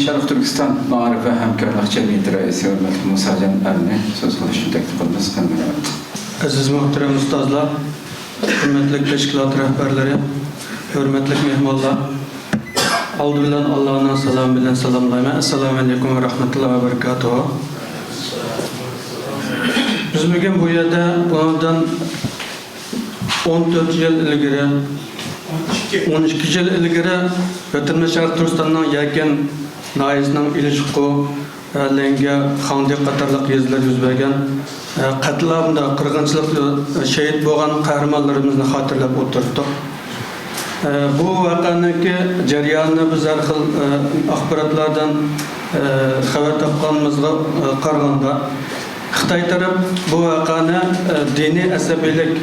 Şarkı Türkistan Mağarif ve Hemkarlık Cemiyeti Reisi hürmetli Musa Can Erni söz konuşunu teklif kılınız. Aziz muhterem ustazlar, hürmetli teşkilat rehberleri, hürmetli mehmanlar, aldı bilen Allah'ın selam bilen selamlayma. Esselamu aleyküm ve rahmetullahi ve berekatuhu. Biz bugün bu yerde bundan 14 yıl ilgiri 12 yıl ilgiri Ötürme Şarkı Türkistan'dan yakin naizinin ilişku lenge xandı qatarlıq yazılar yüz bergen qatlamda qırğınçılık şehit bolğan kahramanlarımızı hatırlap oturttuk. Bu vakanınki jaryanını biz her xil axbaratlardan xabar tapqanımızga qaraganda Xitay taraf bu vakanı dini asabiylik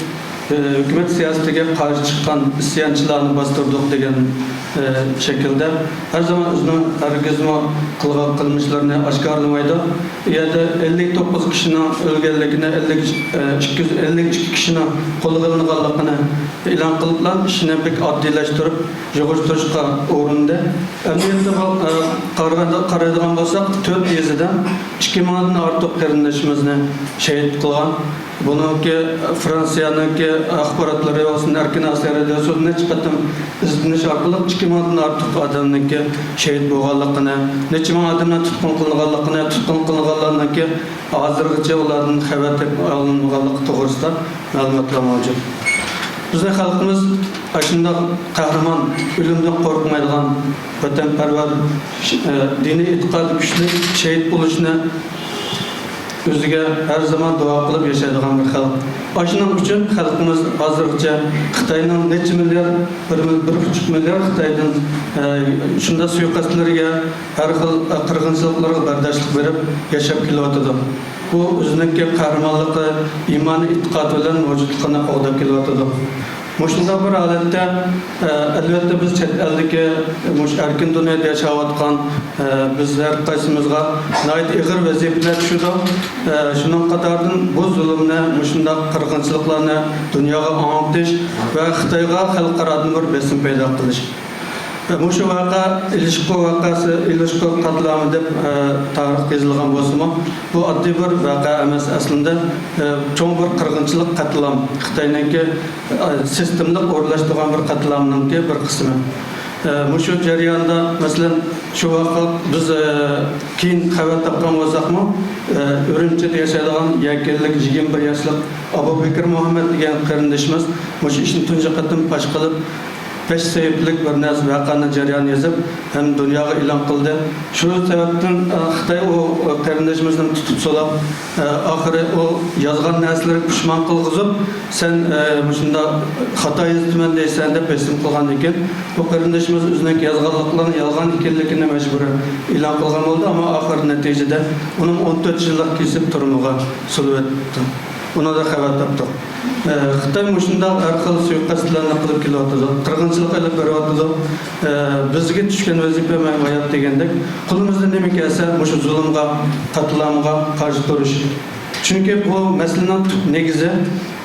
hükümet siyasetiga karşı çıkan isyançılarını bastırdık degen şekilde her zaman özünün herkesme kılmışlarını aşkarlamaydı. Ya da 59 kişinin ölgenligini 252 kişinin kolgalınıqallıqını ilan kılıplan işini pek addileştirip yoğuşturuşqa uğrunda. Emniyette qaraydigan bolsak 4 yeziden 2000'dan artık qarindoshimizni şehit kılgan. Bununki Fransiya'nınki axbaratları olsun, Erkin Asya Radyosu'nun neçe katım izleniş arkalık 2000'dan artık adamınki şehit bolğanlığını, neçe adamdan tutkun kılınğanlığınınki hazırgıça onların xabar alınğanlığı toğrusunda malumatlar mavcut. Bizning xalqimiz aşında kahraman, ölümden korkmaydigan, vatanparvar, dini itiqad güçlü şehit buluşunu özüge her zaman dua kılıp yaşaydıgan bir halk. Aşının için halkımız hazırca Xitay'nın neçe milyar, 1,5 milyar Xitay'dan şunda suikastlarıya, her xil qırğınçılıklara bardaşlık verip yaşap kelyaptı. Bu özününki kahramanlığı, imanı, itiqad bilen mevcutluğuna oğdap kelyaptı. Muşunda bir aletde elbette biz chet eldeki erkin dünyada yaşayotgan biz her qaysımızga nayt ig'ir vazifeler tushdi. Şunun qatordan bu zulmni, muşunda qirg'inchiliklarni dunyoga anglatish va Xitoyga xalqaro bir besim paydo qilish. Muşu vaqa ilişki katliamı deb tarix yazılgan bolsa-mı, bu addi bir vaqa emas aslında çoğun bir qirg'inchilik katliam, Xitoyningki sistemlik o'rlashtirgan bir katliamningki bir qismi. Muşu jarayonda masalan şu vaqa biz keyin xabar topgan bolsak-mı, Ürümçide yaşaydigan 21 yoshlik Abu Bekir Muhammad degan qarindoshimiz muşu ishni tunji qatim pash qilib 5 sebeplik bir naz vaqani jarayon yazıp hem dünyaya ilan kıldı. Şu sebepten Xitay o qarindoshimizni tutup solab, ahiri o yazgan narsalarga pishman qilg'izib, sen shunda xato yozibman deysan deb besim qilgan ekan. Bu qarindoshimiz o'zining yozganliklarini yolg'on ekanligini majburan ilan qilgan bo'ldi, ammo oxir natijada uning 14 yillik kesib turmuga sulvetdi. Ona da xabar tapdık. Xitay muşunda her xil suikastlarni qilib kelyapti. Qirg'inchilik qilib beryapti. Bizga tushgan vazifa hayot degandek, qo'limizdan nima kelsa, mushu zulmga, qatlamga qarshi turish. Chunki bu masalaning negizi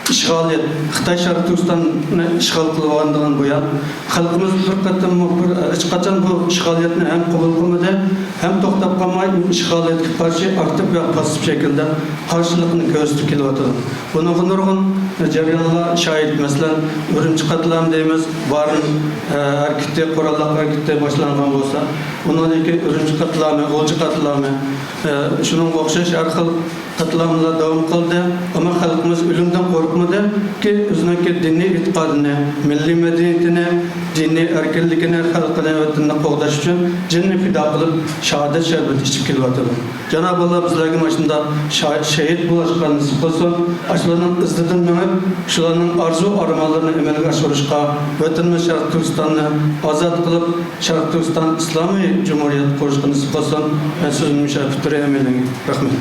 işgaliyet. Xitay Şarkı Türkistan'ı işgal kılığandığın bu yan. Halkımız bir katım açıkçan bu işgaliyetini hem kabul kılmadı, hem toktap kalmayı işgaliyetine karşı aktif ve pasif şekilde karşılıkını gösterip kelyaptı. Bunun nurgun jarayonlar şahit. Mesela Ürümçi katliam deyimiz, barın hareketi, kurallık hareketi başlangan olsa, bunun iki Ürümçi katliamı, Olcu katliamı, şunun okşaş her xil katliamlar devam kıldı. Ama halkımız ölümden korkmadı ki özününki dini itiqadını, milli medeniyetini, dini erkinlikini, halkını vatanını qoğdaş için canını fida kılıp şehadet şerbeti içip kelyaptı. Cenab-ı Allah bizlerge başında şehit bulaşkan nasip olsun. Aşılarının ızdıdın menip, şularının arzu armalarını emelge aşırışqa, vatanımız Şarkı Türkistan'ı azad kılıp Şarkı Türkistan İslami Cumhuriyet kuruşqa nasip olsun. Ben sözümü müşahit tutturayım. Rahmet.